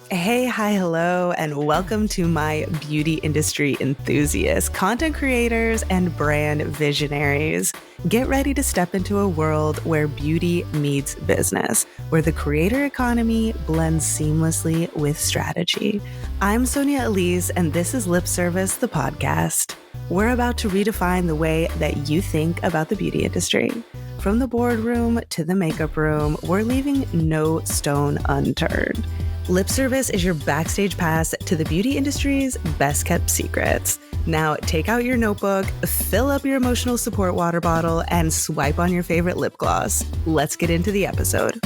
Hey, hi, hello, and welcome to my beauty industry enthusiasts, content creators, and brand visionaries. Get ready to step into a world where beauty meets business, where the creator economy blends seamlessly with strategy. I'm Sonia Elyss, and this is Lip Service, the podcast. We're about to redefine the way that you think about the beauty industry. From the boardroom to the makeup room, we're leaving no stone unturned. Lip Service is your backstage pass to the beauty industry's best kept secrets. Now take out your notebook, fill up your emotional support water bottle, and swipe on your favorite lip gloss. Let's get into the episode.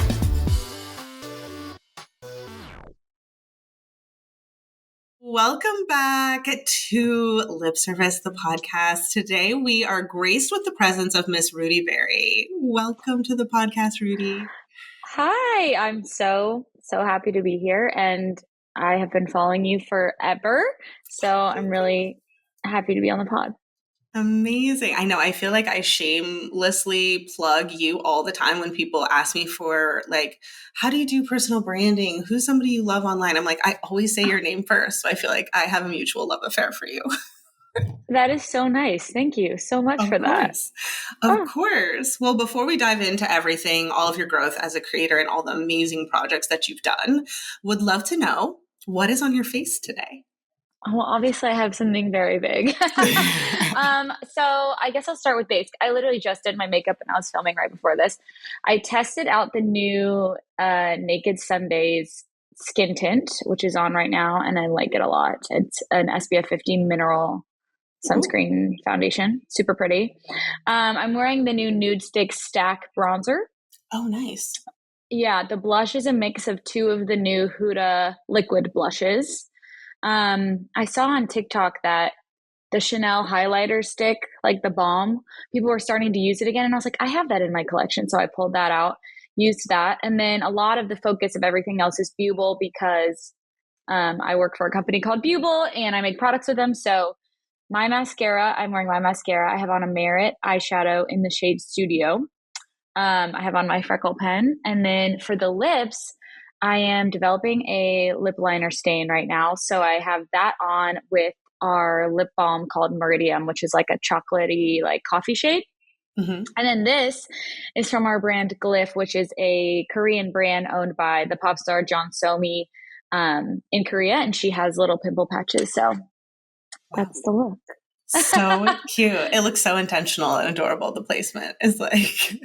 Welcome back to Lip Service, the podcast. Today we are graced with the presence of Miss Rudi Berry. Welcome to the podcast, Rudi. Hi, I'm so happy to be here, and I have been following you forever, so I'm really happy to be on the pod. Amazing. I know. I feel like I shamelessly plug you all the time when people ask me for, like, how do you do personal branding? Who's somebody you love online? I'm like, I always say your name first. So I feel like I have a mutual love affair for you. That is so nice. Thank you so much for that. Of course. Well, before we dive into everything, all of your growth as a creator and all the amazing projects that you've done, would love to know what is on your face today. Well, obviously I have something very big. So I guess I'll start with basic. I literally just did my makeup and I was filming right before this. I tested out the new Naked Sundays skin tint, which is on right now, and I like it a lot. It's an SPF 15 mineral sunscreen foundation. Super pretty. I'm wearing the new Nude Stick Stack bronzer. Oh, nice. Yeah, the blush is a mix of two of the new Huda liquid blushes. I saw on TikTok that the Chanel highlighter stick, like the balm, people were starting to use it again. And I was like, I have that in my collection. So I pulled that out, used that. And then a lot of the focus of everything else is Buble because I work for a company called Buble and I make products with them. So my mascara, I'm wearing my mascara. I have on a Merit eyeshadow in the shade Studio. I have on my freckle pen. And then for the lips, I am developing a lip liner stain right now. So I have that on with our lip balm called Meridium, which is like a chocolatey, like coffee shade. Mm-hmm. And then this is from our brand Glyph, which is a Korean brand owned by the pop star John Somi in Korea. And she has little pimple patches. So that's the look. So cute. It looks so intentional and adorable. The placement is like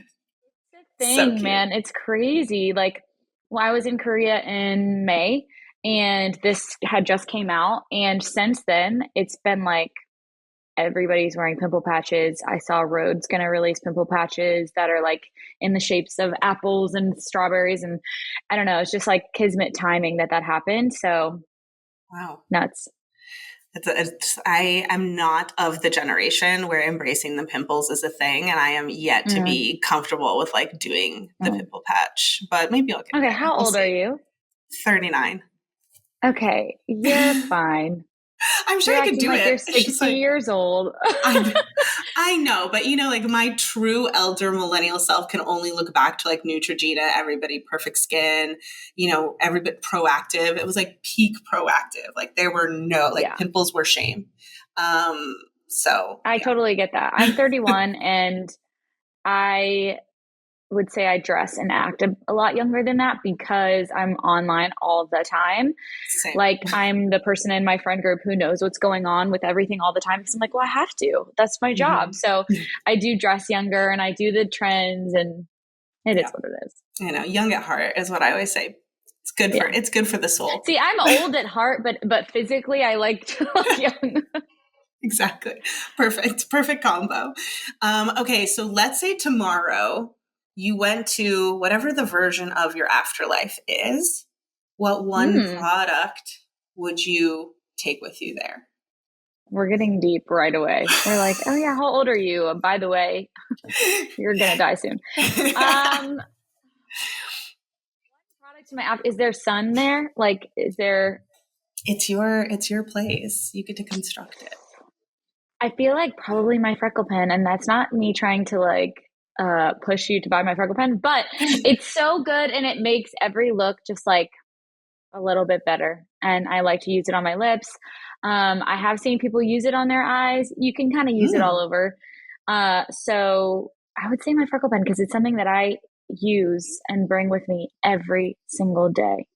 thing, so man. It's crazy. Like, well, I was in Korea in May and this had just came out. And since then, it's been like everybody's wearing pimple patches. I saw Rhode's going to release pimple patches that are like in the shapes of apples and strawberries. And I don't know, it's just like kismet timing that happened. So, wow. Nuts. I am not of the generation where embracing the pimples is a thing, and I am yet to be comfortable with like doing the pimple patch. But maybe I'll get okay. There. How old are you? 39. Okay, you're fine. I'm sure I could do like it. You're 60 years old. I know, but you know, like my true elder millennial self can only look back to like Neutrogena, everybody perfect skin, you know, every bit proactive. It was like peak proactive. Like there were no pimples were shame. So I totally get that. I'm 31 and I would say I dress and act a lot younger than that because I'm online all the time. Same. Like I'm the person in my friend group who knows what's going on with everything all the time. Because I'm like, well, I have to. That's my job. So I do dress younger and I do the trends, and it is what it is. You know, young at heart is what I always say. It's good for the soul. See, I'm old at heart, but physically I like to look young. Exactly. Perfect combo. Okay, so let's say tomorrow you went to whatever the version of your afterlife is. What one product would you take with you there? We're getting deep right away. We're like, oh yeah, how old are you? By the way, you're going to die soon. One product to my app. Is there sun there? Like, is there? It's your place. You get to construct it. I feel like probably my freckle pen, and that's not me trying to like push you to buy my freckle pen, but it's so good and it makes every look just like a little bit better. And I like to use it on my lips. I have seen people use it on their eyes. You can kind of use it all Mm, over. So I would say my freckle pen because it's something that I use and bring with me every single day.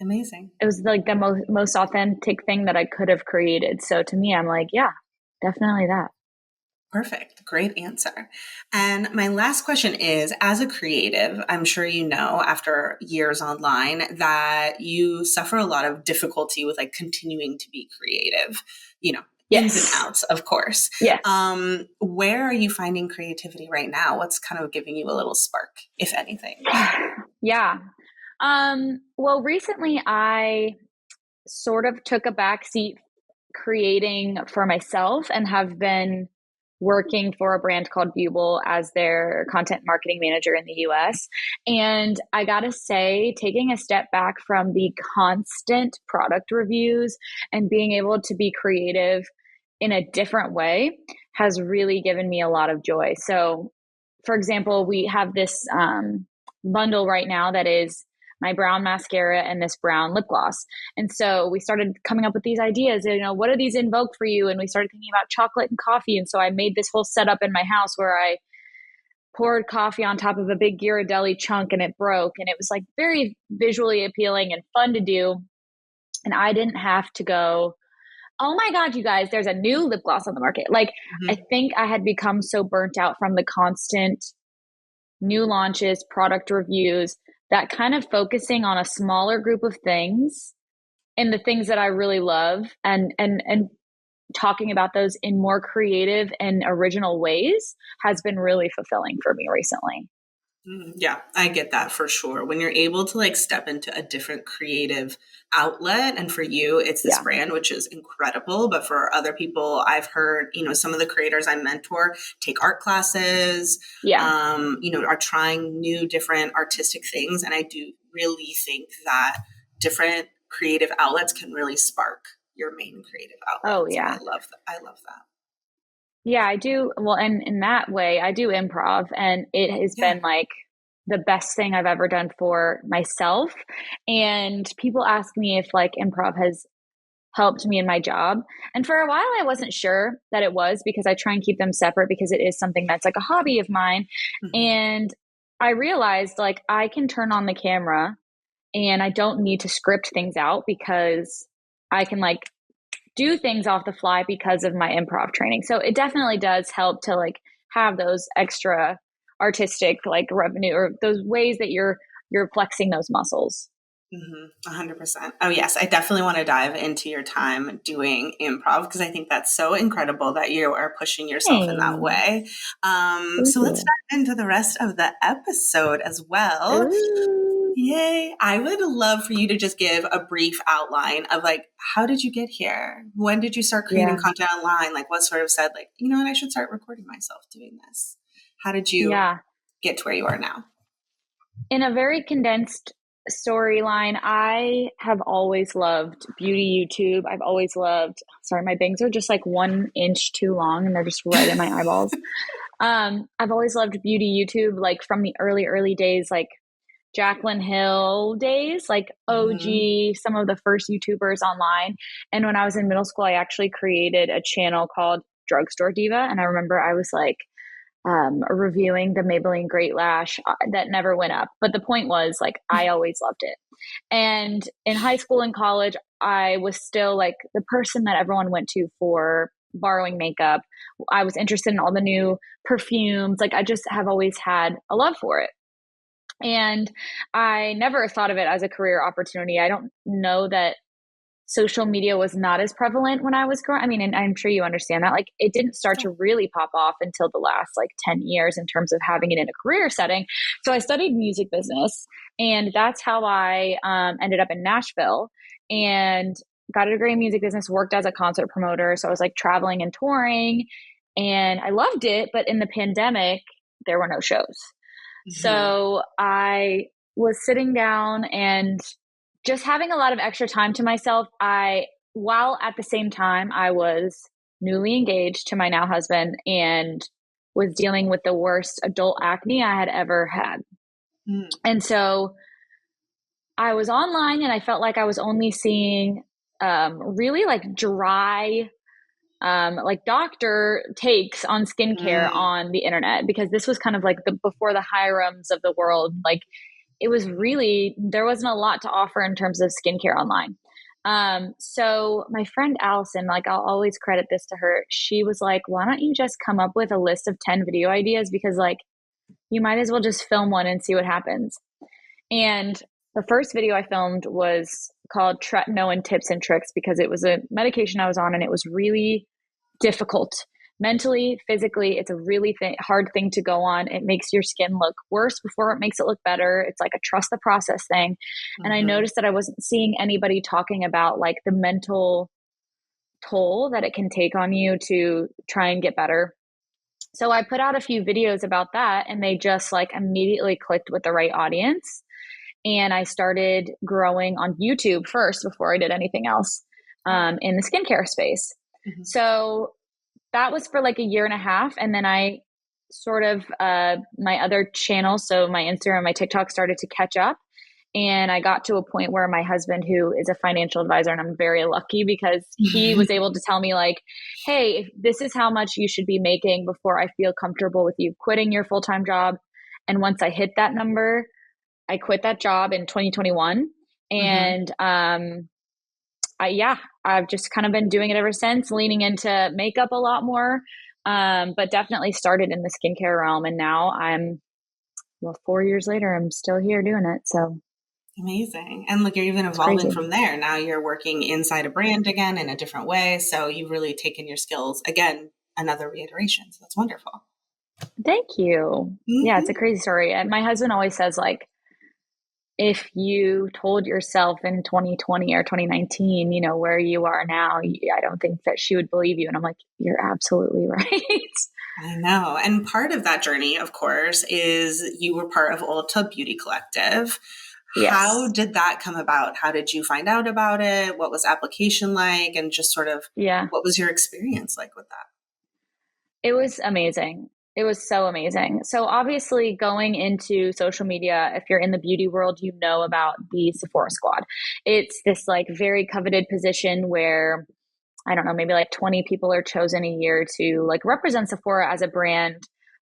amazing. It was like the most authentic thing that I could have created. So to me, I'm like, yeah, definitely that. Perfect. Great answer. And my last question is, as a creative, I'm sure you know after years online that you suffer a lot of difficulty with like continuing to be creative, you know, ins and Yes. outs, of course. Yes. Where are you finding creativity right now? What's kind of giving you a little spark, if anything? Yeah. Well, recently I sort of took a back seat creating for myself and have been working for a brand called Buble as their content marketing manager in the US. And I gotta say, taking a step back from the constant product reviews and being able to be creative in a different way has really given me a lot of joy. So, for example, we have this bundle right now that is my brown mascara and this brown lip gloss. And so we started coming up with these ideas, what do these invoke for you? And we started thinking about chocolate and coffee. And so I made this whole setup in my house where I poured coffee on top of a big Ghirardelli chunk and it broke. And it was like very visually appealing and fun to do. And I didn't have to go, oh my God, you guys, there's a new lip gloss on the market. Like, I Mhm. think I had become so burnt out from the constant new launches, product reviews, that kind of focusing on a smaller group of things and the things that I really love and talking about those in more creative and original ways has been really fulfilling for me recently. Yeah, I get that for sure. When you're able to like step into a different creative outlet, and for you, it's this Yeah. brand, which is incredible. But for other people, I've heard, some of the creators I mentor take art classes, Yeah. are trying new, different artistic things. And I do really think that different creative outlets can really spark your main creative outlet. Oh, So I yeah. love that. I love that. Yeah, I do. Well, and in that way, I do improv, and it has Yeah. been like the best thing I've ever done for myself. And people ask me if like improv has helped me in my job. And for a while, I wasn't sure that it was because I try and keep them separate because it is something that's like a hobby of mine. Hmm. And I realized like I can turn on the camera and I don't need to script things out because I can like do things off the fly because of my improv training. So it definitely does help to like have those extra artistic like revenue or those ways that you're flexing those muscles. 100%. Oh, yes. I definitely want to dive into your time doing improv because I think that's so incredible that you are pushing yourself in that Hey, way. thank So let's you. dive into the rest of the episode as well. Ooh. Yay. I would love for you to just give a brief outline of like, how did you get here? When did you start creating Yeah. content online? Like, what sort of said, like, you know what, I should start recording myself doing this? How did you Yeah. get to where you are now? In a very condensed storyline, I have always loved beauty YouTube. I've always loved, sorry, my bangs are just like 1 inch too long and they're just right in my eyeballs. I've always loved beauty YouTube, like from the early days, like Jaclyn Hill days, like Hmm. OG, some of the first YouTubers online. And when I was in middle school, I actually created a channel called Drugstore Diva. And I remember I was like, reviewing the Maybelline Great Lash that never went up. But the point was, like, I always loved it. And in high school and college, I was still like the person that everyone went to for borrowing makeup. I was interested in all the new perfumes. Like, I just have always had a love for it. And I never thought of it as a career opportunity. I don't know that social media was not as prevalent when I was growing. I mean, and I'm sure you understand that. Like, it didn't start to really pop off until the last like 10 years in terms of having it in a career setting. So I studied music business, and that's how I ended up in Nashville and got a degree in music business, worked as a concert promoter. So I was like traveling and touring, and I loved it. But in the pandemic, there were no shows. Hmm. So I was sitting down and just having a lot of extra time to myself. While at the same time, I was newly engaged to my now husband and was dealing with the worst adult acne I had ever had. Mm. And so I was online and I felt like I was only seeing really like dry, like doctor takes on skincare Mm, on the internet, because this was kind of like the before the Hirams of the world. Like it was really, there wasn't a lot to offer in terms of skincare online. So my friend Allison, like I'll always credit this to her. She was like, why don't you just come up with a list of 10 video ideas? Because like you might as well just film one and see what happens. And the first video I filmed was called Tretinoin Tips and Tricks, because it was a medication I was on and it was really difficult mentally, physically. It's a really hard thing to go on. It makes your skin look worse before it makes it look better. It's like a trust the process thing. And I mm-hmm. noticed that I wasn't seeing anybody talking about like the mental toll that it can take on you to try and get better. So I put out a few videos about that and they just like immediately clicked with the right audience. And I started growing on YouTube first before I did anything else in the skincare space. Mm-hmm. So that was for like a year and a half. And then I sort of, my other channels, so my Instagram, my TikTok started to catch up. And I got to a point where my husband, who is a financial advisor, and I'm very lucky because he was able to tell me, like, hey, if this is how much you should be making before I feel comfortable with you quitting your full time job. And once I hit that number, I quit that job in 2021. Mm-hmm. And I've just kind of been doing it ever since, leaning into makeup a lot more. But definitely started in the skincare realm. And now well, 4 years later, I'm still here doing it. So Amazing. And look, you're even it's evolving crazy. from there. Now you're working inside a brand again in a different way. So you've really taken your skills again, another reiteration. So that's wonderful. Thank you. Yeah, it's a Mm-hmm. crazy story. And my husband always says, like, if you told yourself in 2020 or 2019, where you are now, I don't think that she would believe you. And I'm like, you're absolutely right. I know. And part of that journey, of course, is you were part of Ulta Beauty Collective. How Yes. did that come about? How did you find out about it? What was application like? And just sort of Yeah. what was your experience like with that? It was amazing. It was so amazing. So obviously going into social media, if you're in the beauty world, you know about the Sephora Squad. It's this like very coveted position where I don't know, maybe like 20 people are chosen a year to like represent Sephora as a brand,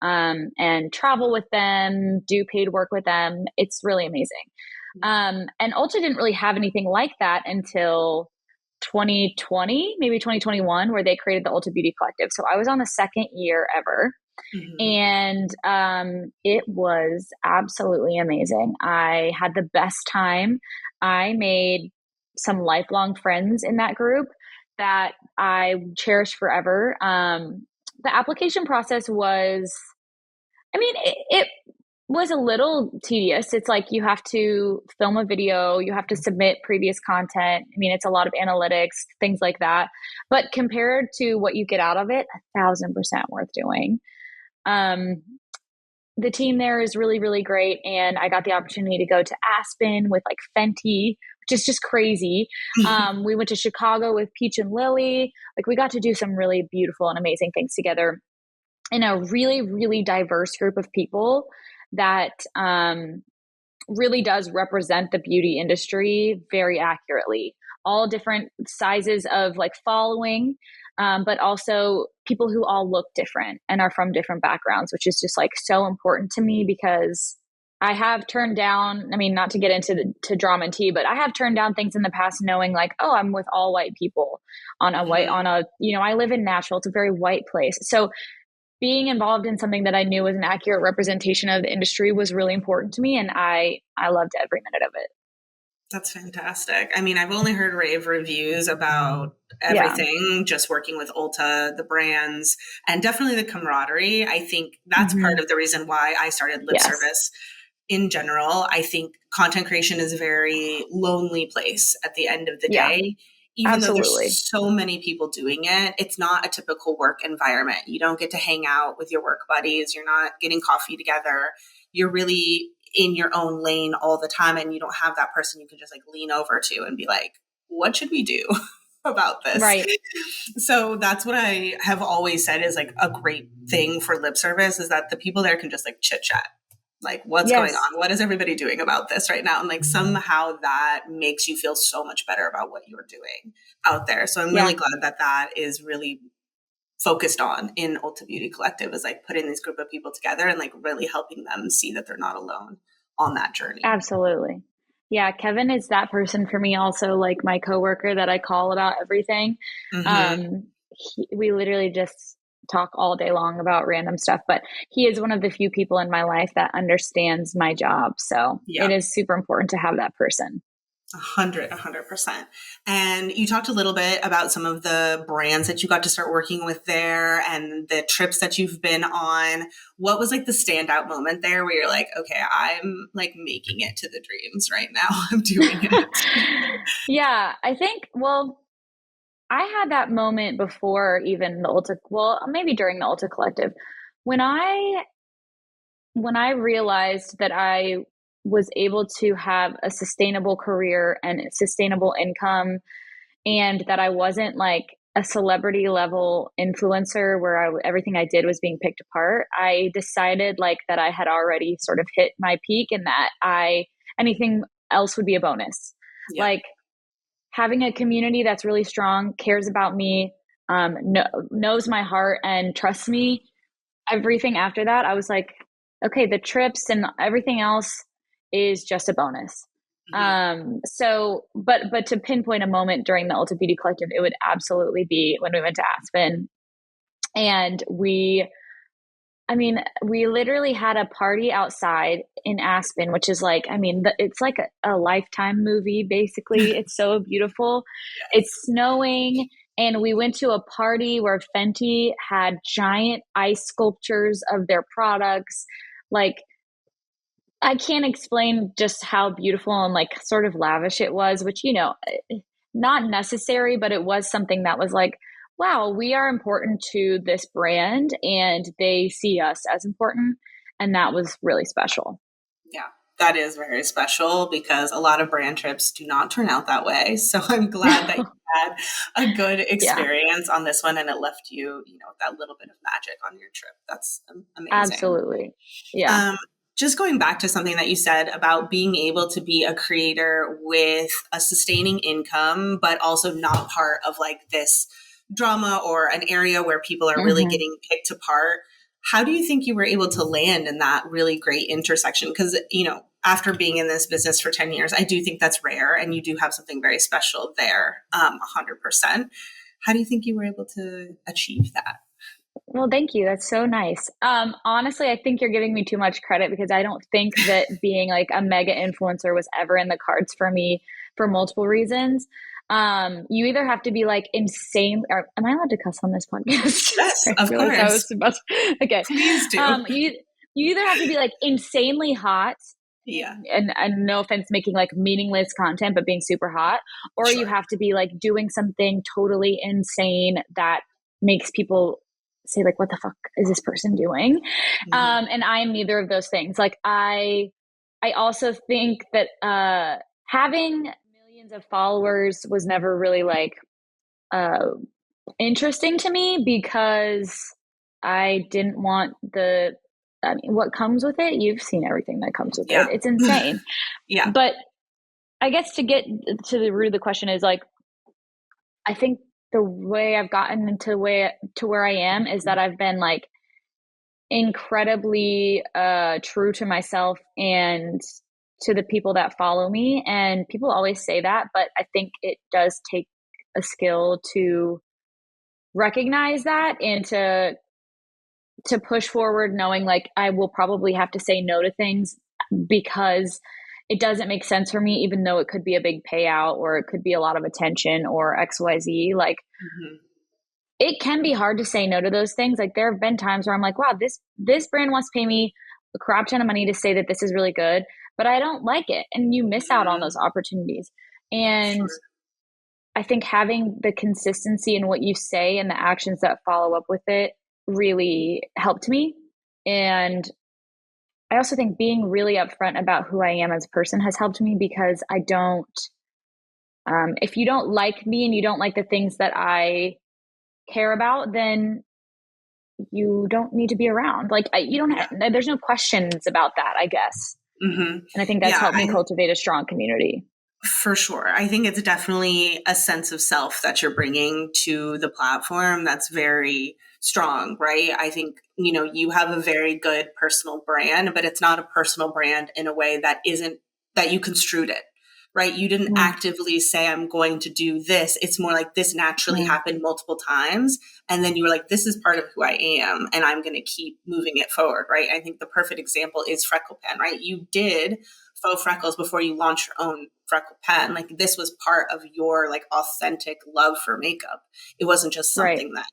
and travel with them, do paid work with them. It's really amazing. And Ulta didn't really have anything like that until 2020, maybe 2021, where they created the Ulta Beauty Collective. So I was on the second year ever. Mm-hmm. And it was absolutely amazing. I had the best time. I made some lifelong friends in that group that I cherish forever. The application process was, I mean, it was a little tedious. It's like you have to film a video, you have to submit previous content. I mean, it's a lot of analytics, things like that. But compared to what you get out of it, 1,000% worth doing. Um, the team there is really, really great. And I got the opportunity to go to Aspen with like Fenty, which is just crazy. We went to Chicago with Peach and Lily. Like we got to do some really beautiful and amazing things together in a really, really diverse group of people that really does represent the beauty industry very accurately. All different sizes of like following, but also people who all look different and are from different backgrounds, which is just like so important to me because I have turned down, I mean, not to get into to drama and tea, but I have turned down things in the past knowing like, oh, I'm with all white people Mm-hmm. I live in Nashville. It's a very white place. So being involved in something that I knew was an accurate representation of the industry was really important to me. And I loved every minute of it. That's fantastic. I mean, I've only heard rave reviews about Yeah. everything, just working with Ulta, the brands, and definitely the camaraderie. I think that's part Mm-hmm. of the reason why I started lip Yes. service in general. I think content creation is a very lonely place at the end of the Yeah, day. Even though there's absolutely. so many people doing it, it's not a typical work environment. You don't get to hang out with your work buddies. You're not getting coffee together. You're really in your own lane all the time, and you don't have that person you can just like lean over to and be like, what should we do about this? Right. So that's what I have always said is like a great thing for lip service is that the people there can just like chit chat. Like, what's going Yes. on? What is everybody doing about this right now? And like somehow that makes you feel so much better about what you're doing out there. So I'm really Yeah, glad that that is really focused on in Ulta Beauty Collective, is like putting this group of people together and like really helping them see that they're not alone on that journey. absolutely. Yeah, Kevin is that person for me also, like my coworker that I call about everything. Mm-hmm. We literally just talk all day long about random stuff, but he is one of the few people in my life that understands my job. So Yeah. it is super important to have that person. 100%. And you talked a little bit about some of the brands that you got to start working with there and the trips that you've been on. What was like the standout moment there where you're like, okay, I'm like making it to the dreams right now. I'm doing it. Yeah, I think, well, I had that moment before even the Ulta, well, maybe during the Ulta Collective, when I realized that I was able to have a sustainable career and sustainable income, and that I wasn't like a celebrity level influencer where everything I did was being picked apart, I decided like that I had already sort of hit my peak and that anything else would be a bonus. Yeah. Like having a community that's really strong, cares about me, knows my heart and trusts me. Everything after that, I was like, okay, the trips and everything else is just a bonus. Mm-hmm. But to pinpoint a moment during the Ulta Beauty Collective, it would absolutely be when we went to Aspen and we literally had a party outside in Aspen, which is like, it's like a Lifetime movie, basically. It's so beautiful. It's Yes. snowing. And we went to a party where Fenty had giant ice sculptures of their products. Like, I can't explain just how beautiful and like sort of lavish it was, which, not necessary, but it was something that was like, wow, we are important to this brand and they see us as important. And that was really special. Yeah, that is very special because a lot of brand trips do not turn out that way. So I'm glad that you had a good Yeah, experience on this one and it left you, that little bit of magic on your trip. That's amazing. absolutely. Yeah. Um, just going back to something that you said about being able to be a creator with a sustaining income, but also not part of like this drama or an area where people are really Hmm. getting picked apart. How do you think you were able to land in that really great intersection? Because, after being in this business for 10 years, I do think that's rare and you do have something very special there, 100%. How do you think you were able to achieve that? Well, thank you. That's so nice. Honestly, I think you're giving me too much credit because I don't think that being like a mega influencer was ever in the cards for me for multiple reasons. You either have to be like insane, or am I allowed to cuss on this podcast? Yes, Sorry, I of realized I was course. supposed okay. Please do. You either have to be like insanely hot Yeah. and no offense, making like meaningless content, but being super hot, or you Sure. have to be like doing something totally insane that makes people say like, what the fuck is this person doing? Mhm. And I am neither of those things. Like I also think that having millions of followers was never really like uh interesting to me because I didn't want what comes with it. You've seen everything that comes with it. Yeah. It's insane. Yeah. But I guess to get to the root of the question is like, I think the way I've gotten to where I am is that I've been like incredibly true to myself and to the people that follow me. And people always say that, but I think it does take a skill to recognize that and to push forward knowing like I will probably have to say no to things because it doesn't make sense for me, even though it could be a big payout or it could be a lot of attention or XYZ. Like Mhm. it can be hard to say no to those things. Like there have been times where I'm like, wow, this brand wants to pay me a crap ton of money to say that this is really good, but I don't like it. And you miss out on Mhm. those opportunities. And Sure. I think having the consistency in what you say and the actions that follow up with it really helped me. And I also think being really upfront about who I am as a person has helped me because I don't, if you don't like me and you don't like the things that I care about, then you don't need to be around. Like you don't Yeah. there's no questions about that, I guess. Hmm. And I think that's Yeah. helped me cultivate a strong community. For sure. I think it's definitely a sense of self that you're bringing to the platform that's very strong, right? I think, you have a very good personal brand, but it's not a personal brand in a way that isn't, that you construed it, right? You didn't Mm, actively say, I'm going to do this. It's more like this naturally mm, happened multiple times. And then you were like, this is part of who I am, and I'm going to keep moving it forward, right? I think the perfect example is Freckle Pen, right? You did faux freckles before you launch your own freckle pen. Like this was part of your like authentic love for makeup. It wasn't just right, something that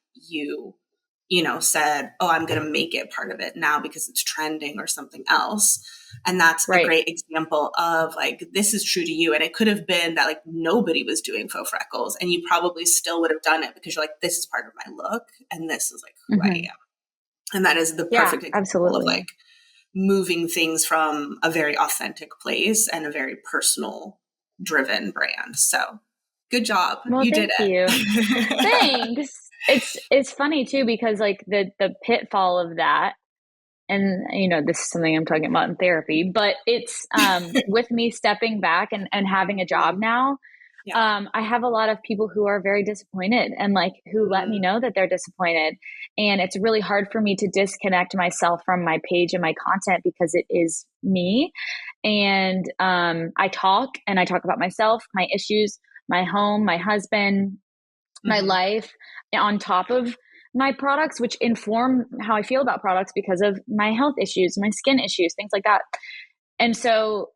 said, oh, I'm going to make it part of it now because it's trending or something else. And that's a right. great example of like, this is true to you. And it could have been that like nobody was doing faux freckles and you probably still would have done it because you're like, this is part of my look and this is like who I Hmm. am. And that is the Yeah, perfect example of absolutely. like moving things from a very authentic place and a very personal driven brand. So good job. Well, You did thank you. it. Thanks. It's funny too because like the pitfall of that, and this is something I'm talking about in therapy, but it's with me stepping back and having a job now. Yeah. I have a lot of people who are very disappointed and like who let me Mm, know that they're disappointed. And it's really hard for me to disconnect myself from my page and my content because it is me. And I talk about myself, my issues, my home, my husband, my mhm. life on top of my products, which inform how I feel about products because of my health issues, my skin issues, things like that. And so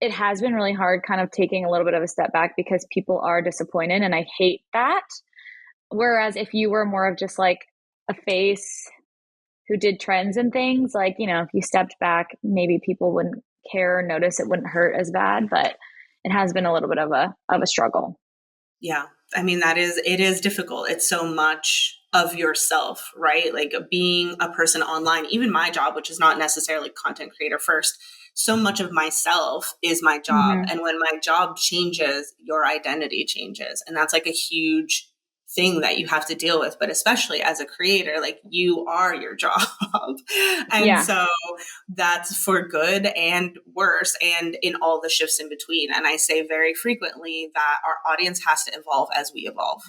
it has been really hard kind of taking a little bit of a step back because people are disappointed and I hate that. Whereas if you were more of just like a face who did trends and things, like, if you stepped back, maybe people wouldn't care or notice, it wouldn't hurt as bad, but it has been a little bit of a struggle. Yeah. I mean, it is difficult. It's so much of yourself, right? Like being a person online, even my job, which is not necessarily content creator first, so much of myself is my job. Mm-hmm. And when my job changes, your identity changes. And that's like a huge thing that you have to deal with. But especially as a creator, like you are your job. And Yeah. so that's for good and worse and in all the shifts in between. And I say very frequently that our audience has to evolve as we evolve.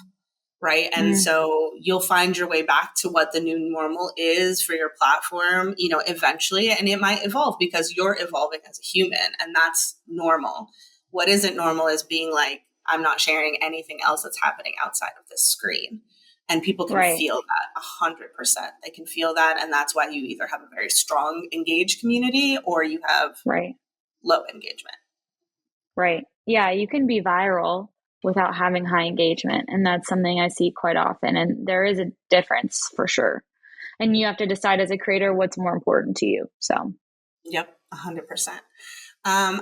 Right. And Mm, so you'll find your way back to what the new normal is for your platform, eventually. And it might evolve because you're evolving as a human, and that's normal. What isn't normal is being like, I'm not sharing anything else that's happening outside of this screen. And people can right. feel that 100%. They can feel that. And that's why you either have a very strong, engaged community or you have Right. low engagement. Right. Yeah. You can be viral without having high engagement. And that's something I see quite often. And there is a difference for sure. And you have to decide as a creator what's more important to you. So, Yep, 100%.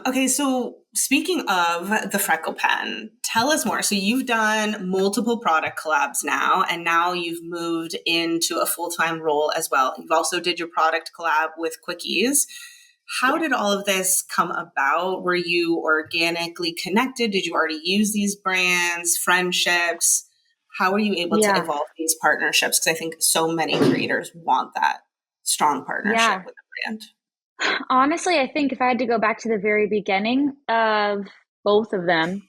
Okay, so speaking of the Freckle Pen, tell us more. So you've done multiple product collabs now, and now you've moved into a full-time role as well. You've also did your product collab with Quickies. How yeah. did all of this come about? Were you organically connected? Did you already use these brands, friendships? How were you able to Yeah. evolve these partnerships? Because I think so many creators want that strong partnership Yeah. with a brand. Honestly, I think if I had to go back to the very beginning of both of them,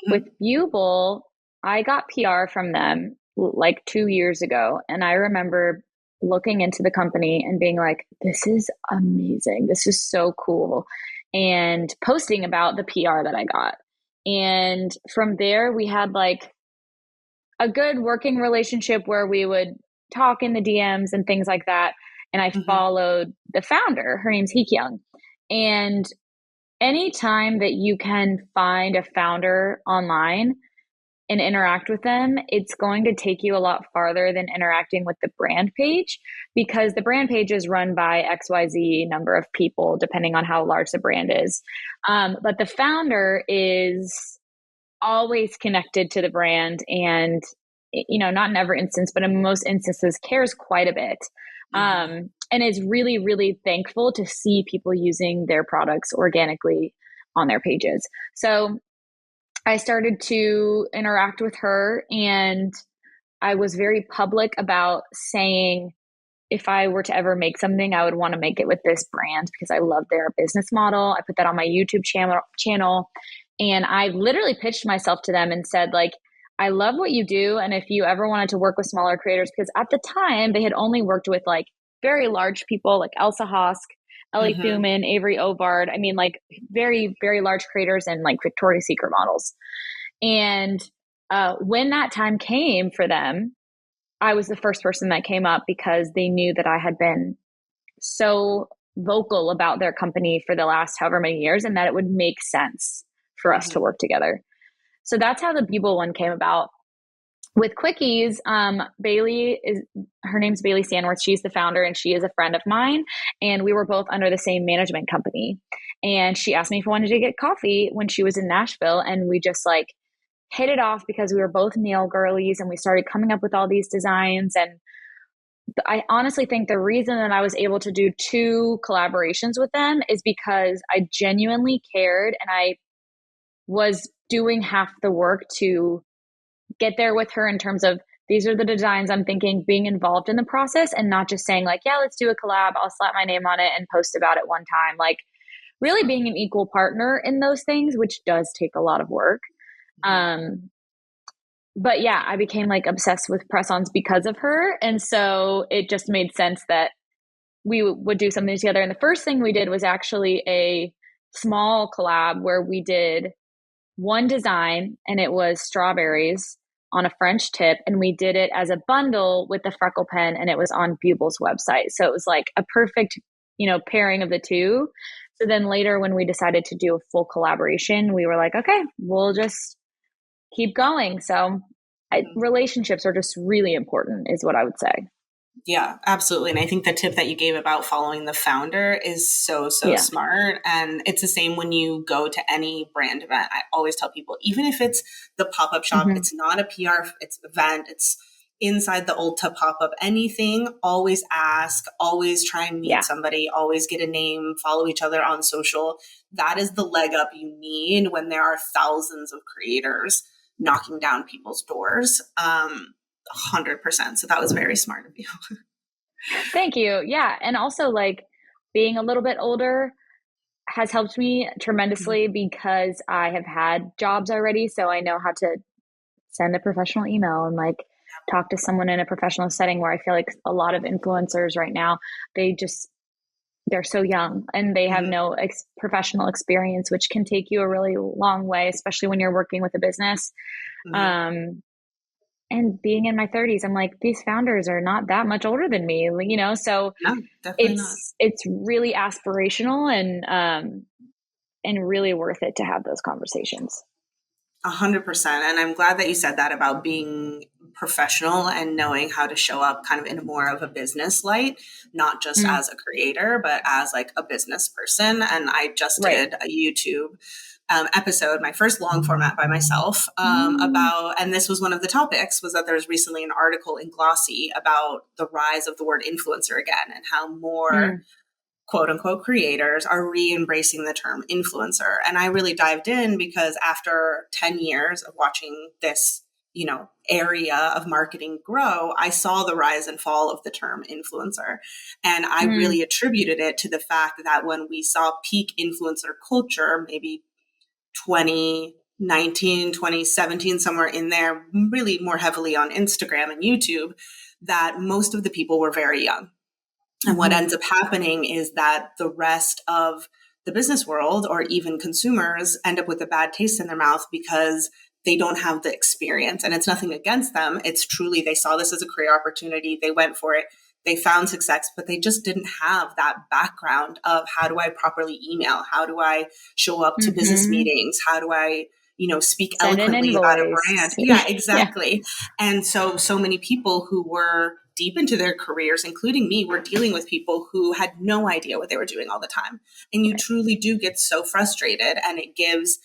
with Mhm. Buble, I got PR from them like 2 years ago. And I remember looking into the company and being like, this is amazing. This is so cool. And posting about the PR that I got. And from there, we had like a good working relationship where we would talk in the DMs and things like that. And I Mhm. followed the founder. Her name's Heekyung. And anytime that you can find a founder online and interact with them, it's going to take you a lot farther than interacting with the brand page because the brand page is run by XYZ number of people, depending on how large the brand is. But the founder is always connected to the brand and not in every instance but in most instances cares quite a bit, Mhm. and is really really thankful to see people using their products organically on their pages. So I started to interact with her and I was very public about saying if I were to ever make something, I would want to make it with this brand because I love their business model. I put that on my YouTube channel, and I literally pitched myself to them and said, like, I love what you do. And if you ever wanted to work with smaller creators, because at the time they had only worked with like very large people like Elsa Hosk, Ellie Mm-hmm. Thuman, Avery Ovard. I mean, like very, very large creators and like Victoria's Secret models. And when that time came for them, I was the first person that came up because they knew that I had been so vocal about their company for the last however many years and that it would make sense for us to Mm-hmm. work together. So that's how the Buble one came about. With Quickies, Bailey is her name's Bailey Sanworth. She's the founder and she is a friend of mine. And we were both under the same management company. And she asked me if I wanted to get coffee when she was in Nashville. And we just like hit it off because we were both nail girlies and we started coming up with all these designs. And I honestly think the reason that I was able to do 2 collaborations with them is because I genuinely cared and I was doing half the work to get there with her in terms of these are the designs I'm thinking, being involved in the process and not just saying like, yeah, let's do a collab. I'll slap my name on it and post about it one time. Like really being an equal partner in those things, which does take a lot of work. Mm-hmm. But yeah, I became like obsessed with press-ons because of her. And so it just made sense that we would do something together. And the first thing we did was actually a small collab where we did one design and it was strawberries on a French tip. And we did it as a bundle with the freckle pen and it was on Buble's website. So it was like a perfect, pairing of the two. So then later when we decided to do a full collaboration, we were like, okay, we'll just keep going. So relationships are just really important is what I would say. Yeah, absolutely. And I think the tip that you gave about following the founder is so Yeah. smart. And it's the same when you go to any brand event. I always tell people, even if it's the pop-up shop, Mm-hmm. it's not a PR, it's event, it's inside the Ulta pop-up, anything, always ask, always try and meet Yeah. somebody, always get a name, follow each other on social. That is the leg up you need when there are thousands of creators knocking down people's doors. 100%. So that was very smart of you. Thank you. Yeah. And also like being a little bit older has helped me tremendously because I have had jobs already. So I know how to send a professional email and like talk to someone in a professional setting where I feel like a lot of influencers right now, they're so young and they have Mm-hmm. no professional experience, which can take you a really long way, especially when you're working with a business. Mm-hmm. Um, and being in my 30s, I'm like, these founders are not that much older than me, so No, definitely not. it's really aspirational and really worth it to have those conversations. 100%. And I'm glad that you said that about being professional and knowing how to show up kind of in more of a business light, not just Mm, as a creator, but as like a business person. And I just right. did a YouTube episode, my first long format by myself, Mm, about, and this was one of the topics, was that there's recently an article in Glossy about the rise of the word influencer again and how more mm, quote unquote creators are re-embracing the term influencer. And I really dived in because after 10 years of watching this, area of marketing grow, I saw the rise and fall of the term influencer. And I mm, really attributed it to the fact that when we saw peak influencer culture, maybe 2019, 2017, somewhere in there, really more heavily on Instagram and YouTube, that most of the people were very young. And what mm-hmm. ends up happening is that the rest of the business world or even consumers end up with a bad taste in their mouth because they don't have the experience. And it's nothing against them. It's truly, they saw this as a career opportunity. They went for it. They found success, but they just didn't have that background of how do I properly email? How do I show up to business Mm-hmm. meetings? How do I, speak Send an eloquently about a invoice. brand? Yeah, Yeah. exactly. And so many people who were deep into their careers, including me, were dealing with people who had no idea what they were doing all the time. And you Right. truly do get so frustrated, and it gives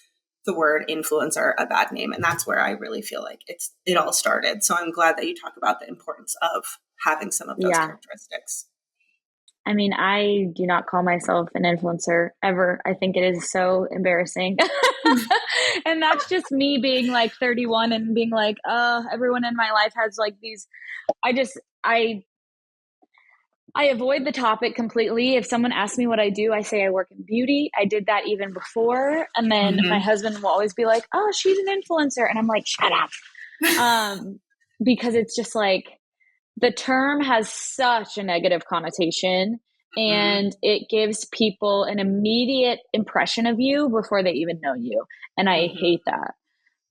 the word influencer a bad name. And that's where I really feel like it all started. So I'm glad that you talk about the importance of having some of those Yeah. characteristics. I mean, I do not call myself an influencer ever. I think it is so embarrassing. And that's just me being like 31 and being like, everyone in my life has like these. I I avoid the topic completely. If someone asks me what I do, I say I work in beauty. I did that even before. And then my Hmm. husband will always be like, "Oh, she's an influencer." And I'm like, "Shut up." Um, because it's just like the term has such a negative connotation Hmm. and it gives people an immediate impression of you before they even know you. And I Hmm. hate that.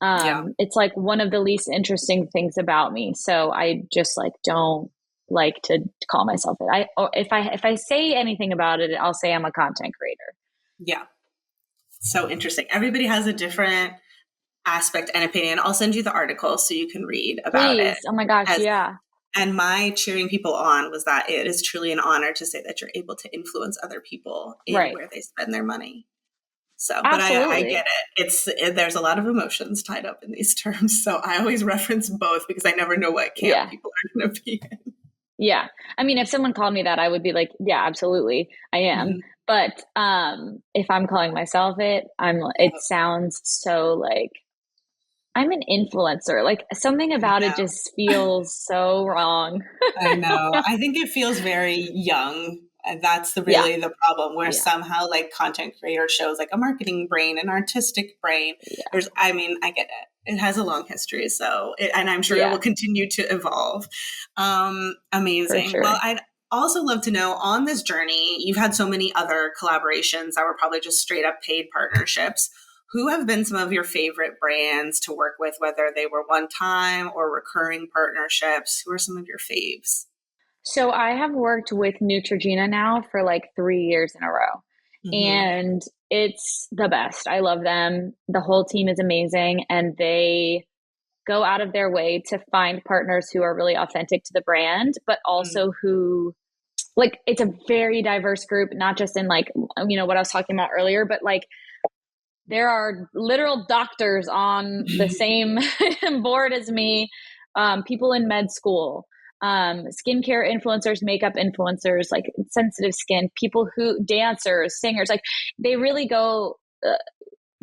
Yeah. It's like one of the least interesting things about me. So I just like don't like to call myself it. Or if I say anything about it, I'll say I'm a content creator. Yeah. So interesting. Everybody has a different aspect and opinion. I'll send you the article so you can read about it. Please. Oh my gosh, As yeah. and my cheering people on was that it is truly an honor to say that you're able to influence other people in Right. where they spend their money. So, but I Absolutely. get it. There's a lot of emotions tied up in these terms. So I always reference both because I never know what camp Yeah. people are going to be in. Yeah. I mean, if someone called me that, I would be like, yeah, absolutely. I am. Mhm. But if I'm calling myself it, it sounds so like I'm an influencer. Like something I about it know. just feels so wrong. I know. I think it feels very young. And that's Yeah. really the problem where Yeah. somehow like content creator shows like a marketing brain, an artistic brain. Yeah. I mean, I get it. It has a long history. And I'm sure it will Yeah. continue to evolve. For Amazing. Well, sure. I'd also love to know on this journey, you've had so many other collaborations that were probably just straight up paid partnerships. Who have been some of your favorite brands to work with, whether they were one time or recurring partnerships? Who are some of your faves? So I have worked with Neutrogena now for like 3 years in a row. Hmm. And it's the best. I love them. The whole team is amazing and they go out of their way to find partners who are really authentic to the brand, but also who like it's a very diverse group, not just in like, what I was talking about earlier, but like there are literal doctors on the same board as me, people in med school, skincare influencers, makeup influencers, like sensitive skin, people who dancers, singers, like they really go.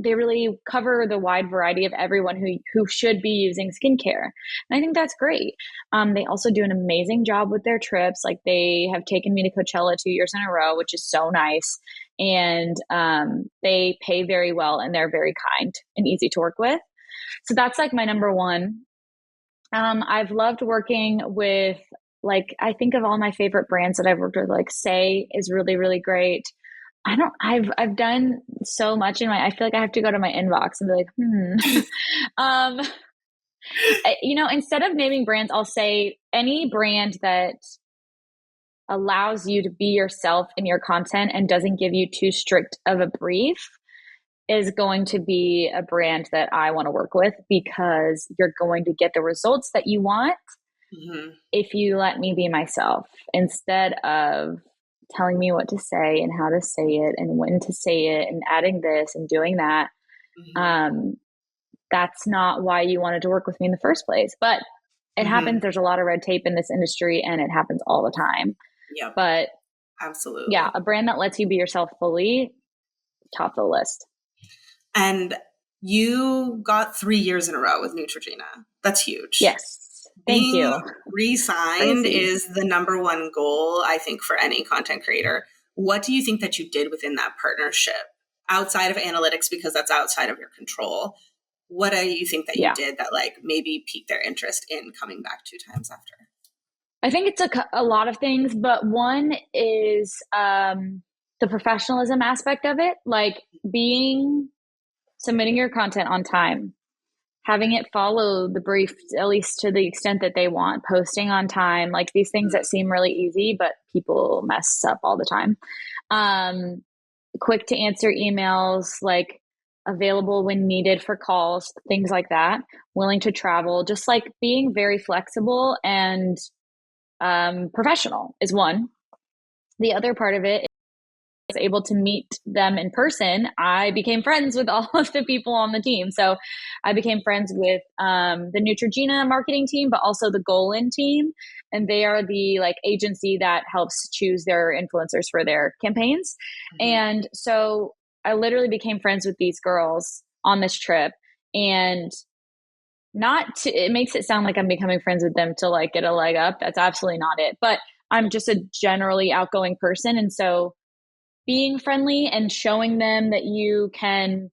They really cover the wide variety of everyone who should be using skincare. And I think that's great. They also do an amazing job with their trips. Like they have taken me to Coachella 2 years in a row, which is so nice. And they pay very well and they're very kind and easy to work with. So that's like my number one. I've loved working with like I think of all my favorite brands that I've worked with. Like Say is really really great. I've done so much in my I feel like I have to go to my inbox and be like, um, instead of naming brands, I'll say any brand that allows you to be yourself in your content and doesn't give you too strict of a brief is going to be a brand that I want to work with because you're going to get the results that you want Hmm. if you let me be myself instead of telling me what to say and how to say it and when to say it and adding this and doing that. Hmm. Um, that's not why you wanted to work with me in the first place. But it happens. Hmm. There's a lot of red tape in this industry and it happens all the time. Yep, But yeah, absolutely. a brand that lets you be yourself fully, top of the list. And you got 3 years in a row with Neutrogena. That's huge. Yes. Thank Being you. re-signed Crazy. is the number one goal, I think, for any content creator. What do you think that you did within that partnership outside of analytics, because that's outside of your control? What do you think that you Yeah. did that like maybe piqued their interest in coming back two times after? I think it's a lot of things, but one is the professionalism aspect of it, like submitting your content on time, having it follow the brief, at least to the extent that they want, posting on time, like these things that seem really easy, but people mess up all the time. Um, Quick to answer emails, like available when needed for calls, things like that, willing to travel, just like being very flexible and professional is one. The other part of it is able to meet them in person. I became friends with all of the people on the team. So I became friends with the Neutrogena marketing team, but also the Golan team. And they are the like agency that helps choose their influencers for their campaigns. Mm-hmm. And so I literally became friends with these girls on this trip. And not to, it makes it sound like I'm becoming friends with them to like get a leg up. That's absolutely not it. But I'm just a generally outgoing person. And so being friendly and showing them that you can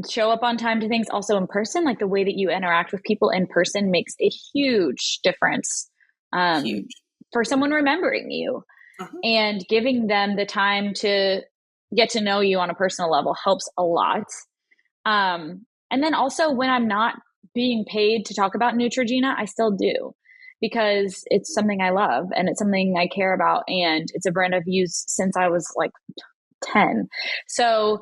show up on time to things also in person, like the way that you interact with people in person makes a huge difference Huge. for someone remembering you, Uh-huh. and giving them the time to get to know you on a personal level helps a lot. And then also when I'm not being paid to talk about Neutrogena, I still do, because it's something I love and it's something I care about. And it's a brand I've used since I was like 10. So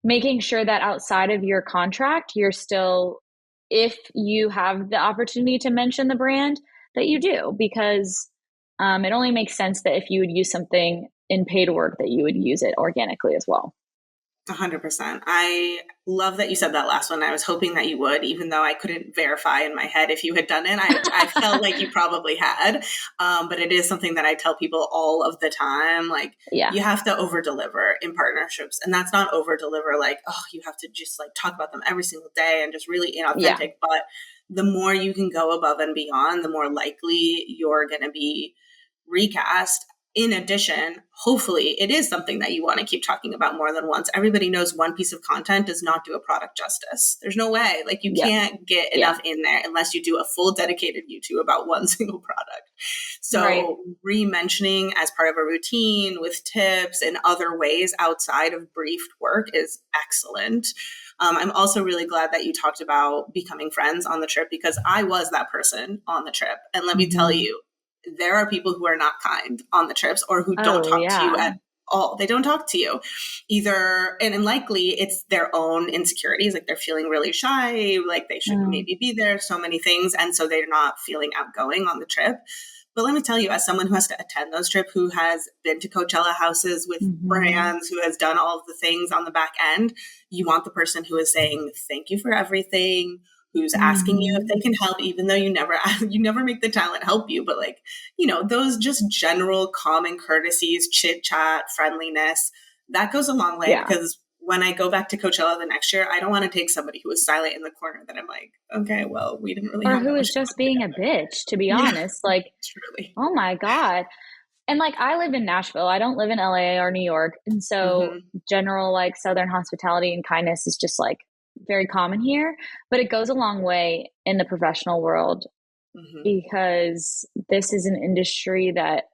making sure that outside of your contract, you're still, if you have the opportunity to mention the brand, that you do, because it only makes sense that if you would use something in paid work, that you would use it organically as well. 100%. I love that you said that last one. I was hoping that you would, even though I couldn't verify in my head if you had done it. I felt like you probably had, but it is something that I tell people all of the time. Like, Yeah. you have to over deliver in partnerships, and that's not over deliver like, oh, you have to just like talk about them every single day and just really Yeah. inauthentic. But the more you can go above and beyond, the more likely you're going to be recast. In addition, hopefully it is something that you want to keep talking about more than once. Everybody knows one piece of content does not do a product justice. There's no way. Like, you Yep. can't get Yeah. enough in there unless you do a full dedicated YouTube about one single product. So Right. re-mentioning as part of a routine with tips and other ways outside of briefed work is excellent. I'm also really glad that you talked about becoming friends on the trip, because I was that person on the trip. And let me tell you, there are people who are not kind on the trips, or who don't Oh, talk to you yeah. at all. They don't talk to you either. And likely it's their own insecurities. Like, they're feeling really shy, like they shouldn't maybe be there, so many things. And so they're not feeling outgoing on the trip. But let me tell you, as someone who has to attend those trips, who has been to Coachella houses with brands, who has done all of the things on the back end, you want the person who is saying, thank you for everything, who's asking you if they can help, even though you never make the talent help you. But like, those just general common courtesies, chit chat, friendliness, that goes a long way. Yeah. Because when I go back to Coachella the next year, I don't want to take somebody who was silent in the corner that I'm like, okay, well, we didn't really Or have who that is much just fun being a together. bitch, to be Yeah, honest. Like, truly. oh my God. And like, I live in Nashville. I don't live in LA or New York. And so general like Southern hospitality and kindness is just like very common here, but it goes a long way in the professional world, because this is an industry that,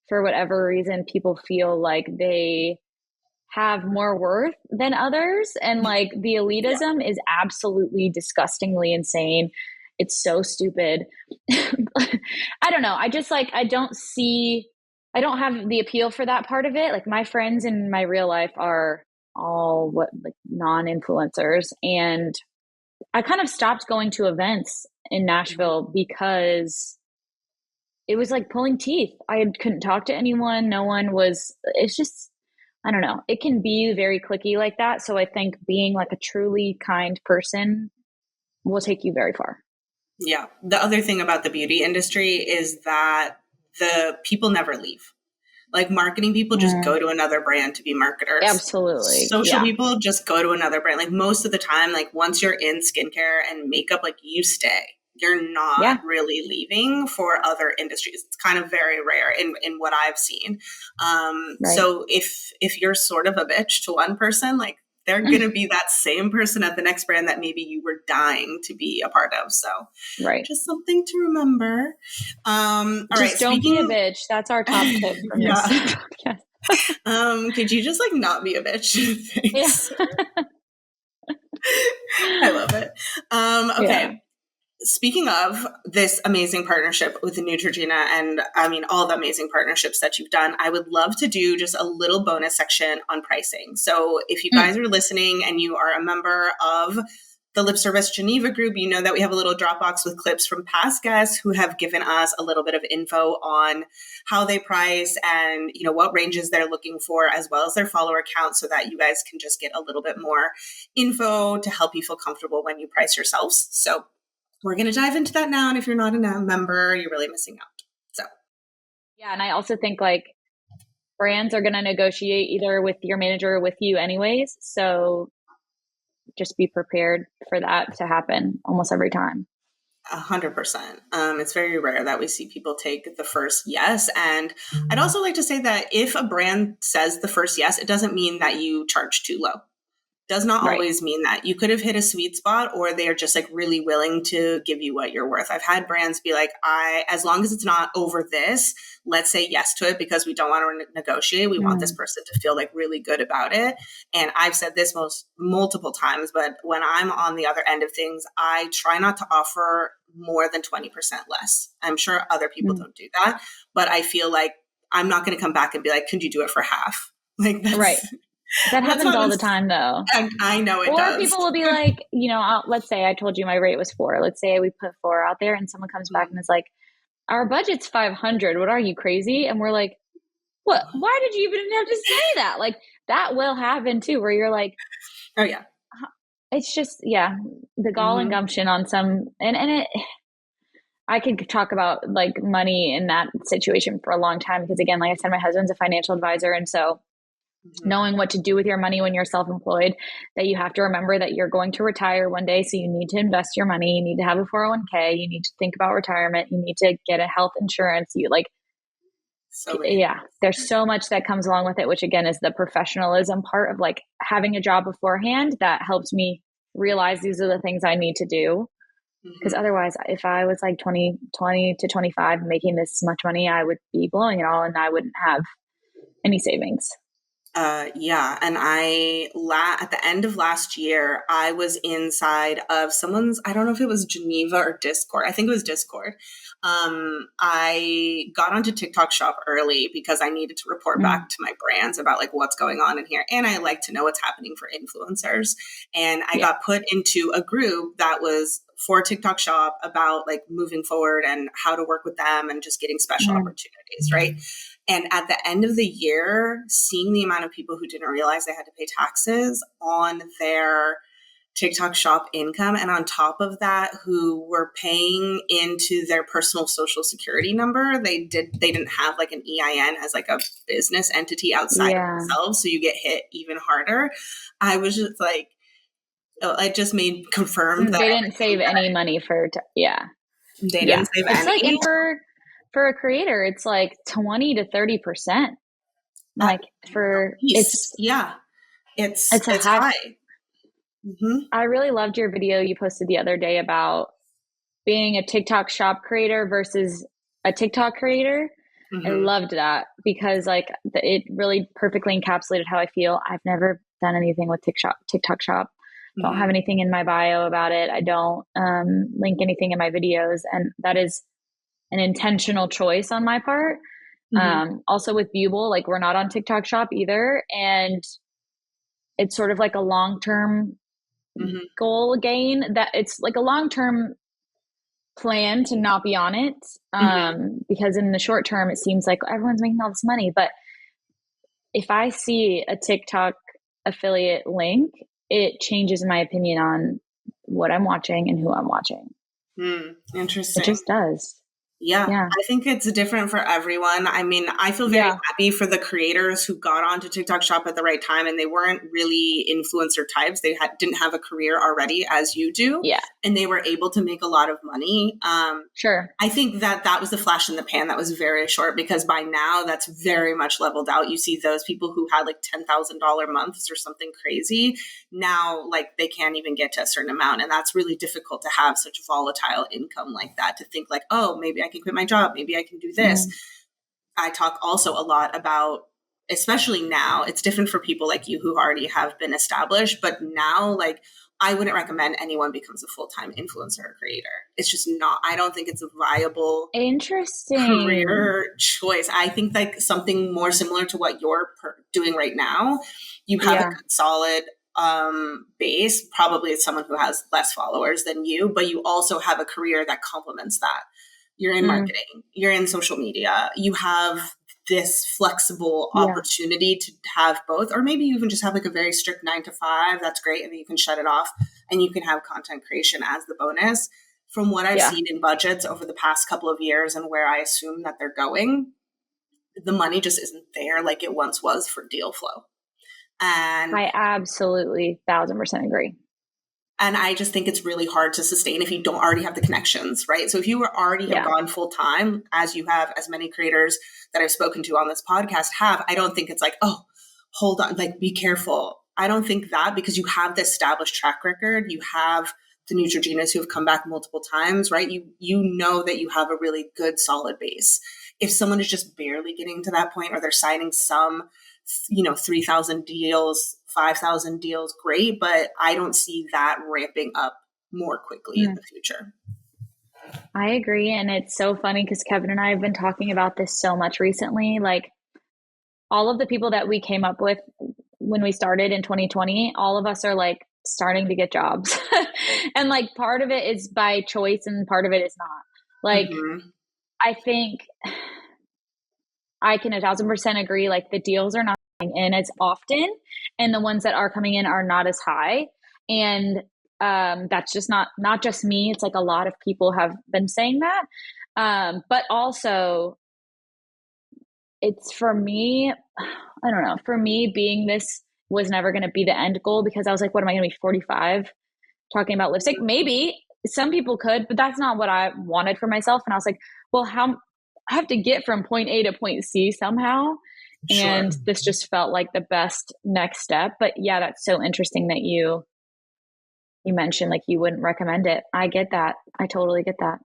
for whatever reason, people feel like they have more worth than others. And like, the Yeah. elitism is absolutely disgustingly insane. It's so stupid. I don't know. I just like, I don't have the appeal for that part of it. Like, my friends in my real life are all what, like, non-influencers. And I kind of stopped going to events in Nashville because it was like pulling teeth. Couldn't talk to anyone. No one was, it's just, I don't know. It can be very cliquey like that. So I think being like a truly kind person will take you very far. Yeah. The other thing about the beauty industry is that the people never leave. Like, marketing people just go to another brand to be marketers. Absolutely. Social Yeah. people just go to another brand. Like, most of the time, like, once you're in skincare and makeup, like, you stay. You're not really leaving for other industries. It's kind of very rare in what I've seen. So if you're sort of a bitch to one person, like, they're going to be that same person at the next brand that maybe you were dying to be a part of. So just something to remember. All right. Just don't be a bitch. That's our top tip from this podcast. Could you just like not be a bitch? Yeah. Thanks. I love it. Okay. Yeah. Speaking of this amazing partnership with the Neutrogena, and I mean, all the amazing partnerships that you've done, I would love to do just a little bonus section on pricing. So if you guys are listening and you are a member of the Lip Service Geneva group, you know that we have a little Dropbox with clips from past guests who have given us a little bit of info on how they price and, what ranges they're looking for, as well as their follower count, so that you guys can just get a little bit more info to help you feel comfortable when you price yourselves. So we're going to dive into that now. And if you're not a member, you're really missing out. So, yeah. And I also think like brands are going to negotiate either with your manager or with you anyways. So just be prepared for that to happen almost every time. 100%. It's very rare that we see people take the first yes. And I'd also like to say that if a brand says the first yes, it doesn't mean that you charge too low. Does not Right. always mean that. You could have hit a sweet spot, or they are just like really willing to give you what you're worth. I've had brands be like, as long as it's not over this, let's say yes to it, because we don't want to negotiate. We want this Mm. person to feel like really good about it. And I've said this multiple times, but when I'm on the other end of things, I try not to offer more than 20% less. I'm sure other people Mm. don't do that, but I feel like I'm not going to come back and be like, could you do it for half? Like Right. That that's happens not all a, the time though. and I know it Or does. people will be like, let's say I told you my rate was 4. Let's say we put 4 out there and someone comes back and is like, our budget's 500. What are you, crazy? And we're like, what? Why did you even have to say that? Like that will happen too, where you're like, Oh yeah. it's just, yeah, the gall and Mm-hmm. gumption on some, and it, I could talk about like money in that situation for a long time because again, like I said, my husband's a financial advisor. And so Mm-hmm. knowing what to do with your money when you're self-employed, that you have to remember that you're going to retire one day. So you need to invest your money. You need to have a 401k. You need to think about retirement. You need to get a health insurance. You like, So many yeah, things. there's so much that comes along with it, which again is the professionalism part of like having a job beforehand that helps me realize these are the things I need to do. Because Mm-hmm. otherwise, if I was like 20 to 25 making this much money, I would be blowing it all and I wouldn't have any savings. Yeah, and at the end of last year, I was inside of someone's. I don't know if it was Geneva or Discord. I think it was Discord. I got onto TikTok Shop early because I needed to report Mm, back to my brands about like what's going on in here, and I like to know what's happening for influencers. And I yeah. got put into a group that was for TikTok Shop about like moving forward and how to work with them and just getting special Mm, opportunities, right? And at the end of the year, seeing the amount of people who didn't realize they had to pay taxes on their TikTok shop income, and on top of that, who were paying into their personal social security number. They didn't have like an EIN as like a business entity outside of yeah. themselves. So you get hit even harder. I was just like, it just made confirmed that They didn't everything save any money for, yeah. they Yeah. didn't save It's like, any. and for a creator, it's like 20 to 30%. At Like for, least, yeah, it's a it's high. high. Mm-hmm. I really loved your video you posted the other day about being a TikTok shop creator versus a TikTok creator. I Mm-hmm. loved that because like it really perfectly encapsulated how I feel. I've never done anything with TikTok shop. Don't have Mm-hmm. anything in my bio about it. I don't link anything in my videos, and that is an intentional choice on my part. Mm-hmm. Also with Buble, like we're not on TikTok shop either, and it's sort of like a long term Mm-hmm. goal gain that it's like a long term plan to not be on it, Mm-hmm. because in the short term it seems like everyone's making all this money, but if I see a TikTok affiliate link, it changes my opinion on what I'm watching and who I'm watching. It Interesting. just does. Yeah, Yeah. I think it's different for everyone. I mean, I feel very Yeah. happy for the creators who got onto TikTok Shop at the right time and they weren't really influencer types. Didn't have a career already as you do, Yeah. and they were able to make a lot of money. Sure. I think that was the flash in the pan that was very short because by now that's very much leveled out. You see those people who had like $10,000 months or something crazy. Now, like they can't even get to a certain amount. And that's really difficult to have such volatile income like that, to think like, oh, maybe I can quit my job. Maybe I can do this. Mm. I talk also a lot about, especially now, it's different for people like you who already have been established, but now, like, I wouldn't recommend anyone becomes a full-time influencer or creator. It's just not, I don't think it's a viable Interesting. career choice. I think like something more similar to what you're doing right now, you have a Yeah. good solid base. Probably it's someone who has less followers than you, but you also have a career that complements that. You're in Mm. marketing, you're in social media, you have this flexible Yeah. opportunity to have both, or maybe you even just have like a very strict 9 to 5. That's great. And then you can shut it off and you can have content creation as the bonus. From what I've Yeah. seen in budgets over the past couple of years and where I assume that they're going, the money just isn't there like it once was for deal flow. And I absolutely 1000% agree. And I just think it's really hard to sustain if you don't already have the connections, right? So if you were already have Yeah. gone full time, as you have, as many creators that I've spoken to on this podcast have, I don't think it's like, oh, hold on, like be careful. I don't think that, because you have the established track record, you have the Neutrogenas who have come back multiple times, right? You know that you have a really good solid base. If someone is just barely getting to that point, or they're signing some, 3,000 deals, 5,000 deals, great. But I don't see that ramping up more quickly in the future. I agree. And it's so funny because Kevin and I have been talking about this so much recently. Like all of the people that we came up with when we started in 2020, all of us are like starting to get jobs. And like part of it is by choice and part of it is not. Like, I think I can 1,000% agree. Like the deals are not coming in as often, and the ones that are coming in are not as high. And that's just not just me. It's like a lot of people have been saying that. But also, it's for me. I don't know. For me, being this was never going to be the end goal, because I was like, what am I going to be 45 talking about lipstick? Maybe some people could, but that's not what I wanted for myself. And I was like, well, how I have to get from point A to point C somehow. Sure. And this just felt like the best next step. But yeah, that's so interesting that you mentioned like you wouldn't recommend it. I get that. I totally get that.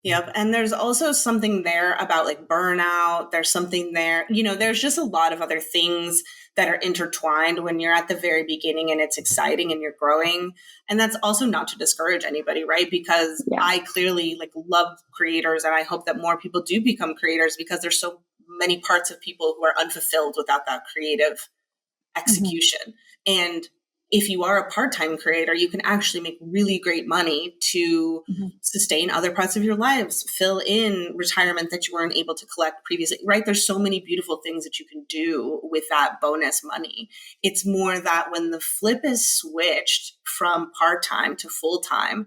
Yep. And there's also something there about like burnout. There's something there, there's just a lot of other things that are intertwined when you're at the very beginning and it's exciting and you're growing. And that's also not to discourage anybody, right? Because I clearly like love creators, and I hope that more people do become creators, because there's so many parts of people who are unfulfilled without that creative execution. And if you are a part-time creator, you can actually make really great money to sustain other parts of your lives, fill in retirement that you weren't able to collect previously, right? There's so many beautiful things that you can do with that bonus money. It's more that when the flip is switched from part-time to full-time,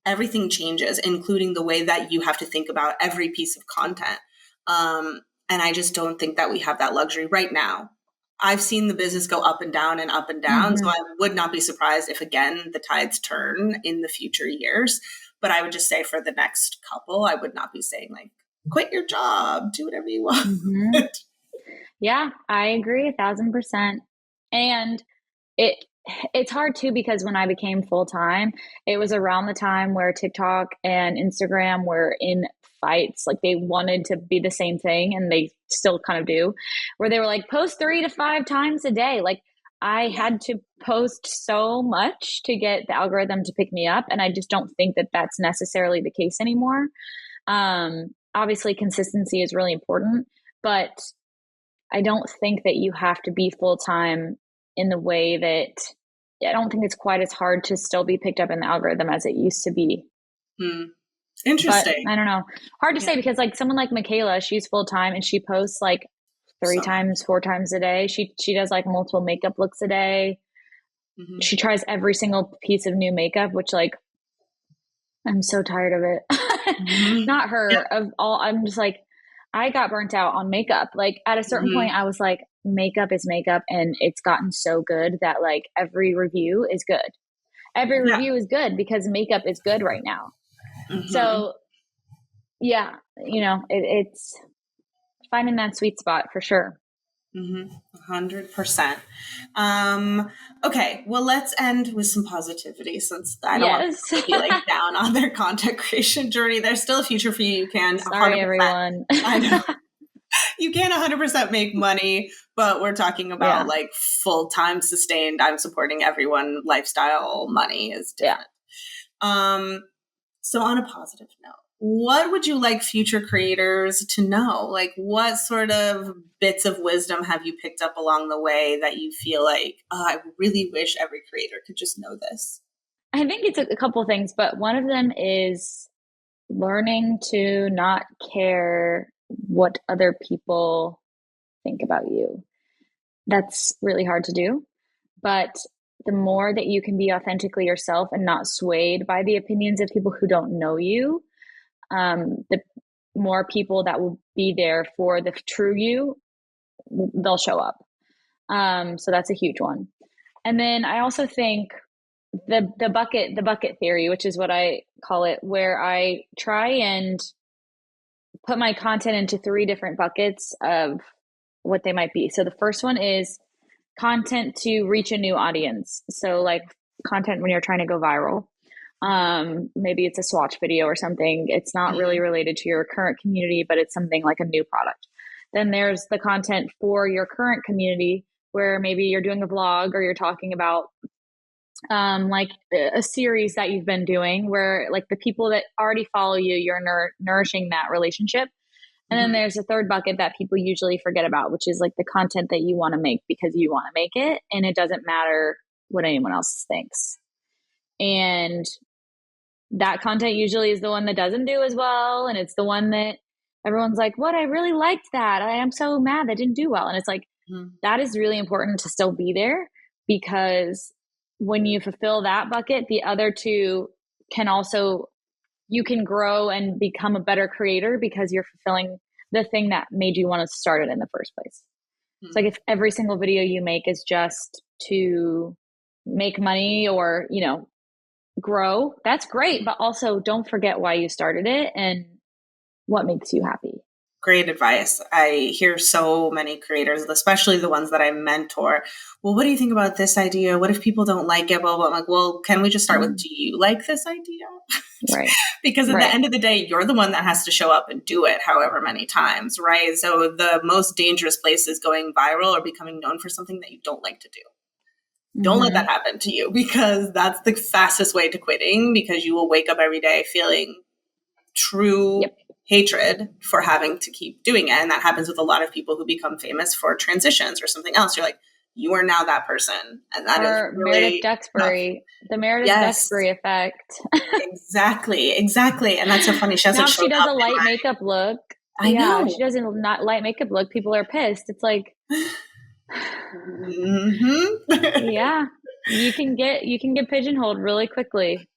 everything changes, including the way that you have to think about every piece of content. And I just don't think that we have that luxury right now. I've seen the business go up and down and up and down. So I would not be surprised if, again, the tides turn in the future years. But I would just say for the next couple, I would not be saying like, quit your job, do whatever you want. Yeah, I agree 1,000%. And it's hard too, because when I became full-time, it was around the time where TikTok and Instagram were in fights. Like they wanted to be the same thing, and they still kind of do, where they were like, post 3 to 5 times a day. Like I had to post so much to get the algorithm to pick me up. And I just don't think that that's necessarily the case anymore. Obviously consistency is really important, but I don't think that you have to be full-time in the way that I don't think it's quite as hard to still be picked up in the algorithm as it used to be. Interesting. But I don't know. Hard to say, because like someone like Michaela, she's full-time and she posts like 3 times, 4 times a day. She does like multiple makeup looks a day. She tries every single piece of new makeup, which like, I'm so tired of it. Not her, of all. I'm just like, I got burnt out on makeup. Like at a certain point, I was like, makeup is makeup, and it's gotten so good that like every review is good. Every review is good because makeup is good right now. So yeah, it's finding that sweet spot for sure. 100%. Okay, well, let's end with some positivity, since I don't want people to be like down on their content creation journey. There's still a future for you. You can. Sorry, 100%. Everyone. I know. You can 100% make money, but we're talking about like full-time sustained, I'm supporting everyone lifestyle money is different. So on a positive note, what would you like future creators to know? Like what sort of bits of wisdom have you picked up along the way that you feel like, oh, I really wish every creator could just know this? I think it's a couple things, but one of them is learning to not care what other people think about you. That's really hard to do, but the more that you can be authentically yourself and not swayed by the opinions of people who don't know you, the more people that will be there for the true you, they'll show up. So that's a huge one. And then I also think the bucket theory, which is what I call it, where I try and put my content into 3 different buckets of what they might be. So the first one is content to reach a new audience. So like content when you're trying to go viral. Maybe it's a swatch video or something. It's not really related to your current community, but it's something like a new product. Then there's the content for your current community, where maybe you're doing a vlog or you're talking about like a series that you've been doing, where like the people that already follow you, you're nourishing that relationship. And then there's a third bucket that people usually forget about, which is like the content that you want to make because you want to make it, and it doesn't matter what anyone else thinks. And that content usually is the one that doesn't do as well, and it's the one that everyone's like, what, I really liked that, I am so mad that didn't do well. And it's like, that is really important to still be there, because when you fulfill that bucket, the other 2 can also, you can grow and become a better creator because you're fulfilling the thing that made you want to start it in the first place. It's like if every single video you make is just to make money or, you know, grow, that's great. But also don't forget why you started it and what makes you happy. Great advice. I hear so many creators, especially the ones that I mentor. Well, what do you think about this idea? What if people don't like it? Blah, blah. I'm like, well, can we just start with, do you like this idea? Right. Because at the end of the day, you're the one that has to show up and do it however many times, right? So the most dangerous place is going viral or becoming known for something that you don't like to do. Don't let that happen to you, because that's the fastest way to quitting, because you will wake up every day feeling true hatred for having to keep doing it. And that happens with a lot of people who become famous for transitions or something else. You're like, you are now that person. And that is really Meredith Duxbury, the Meredith Duxbury effect. Exactly. And that's so funny. She hasn't now shown she does up a light makeup look. I know. She does a not light makeup look. People are pissed. It's like, yeah, you can get pigeonholed really quickly.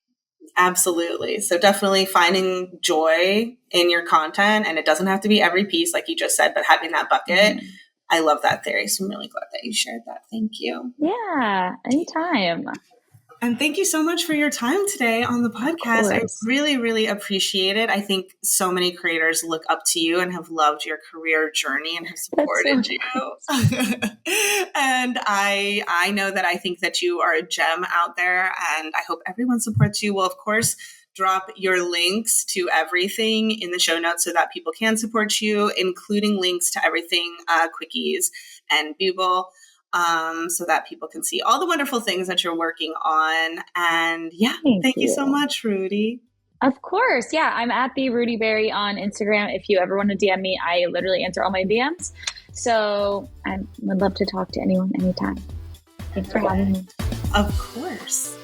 Absolutely. So definitely finding joy in your content, and it doesn't have to be every piece like you just said, but having that bucket. I love that theory. So I'm really glad that you shared that. Thank you. Yeah, anytime. And thank you so much for your time today on the podcast. I really, really appreciate it. I think so many creators look up to you and have loved your career journey and have supported you. And I know that I think that you are a gem out there, and I hope everyone supports you. We'll, of course, drop your links to everything in the show notes so that people can support you, including links to everything, Quickies and Bugle. So that people can see all the wonderful things that you're working on. And thank you so much, Rudi. Of course. Yeah. I'm at the Rudi Berry on Instagram. If you ever want to DM me, I literally answer all my DMs. So I would love to talk to anyone anytime. Thanks for having me. Of course.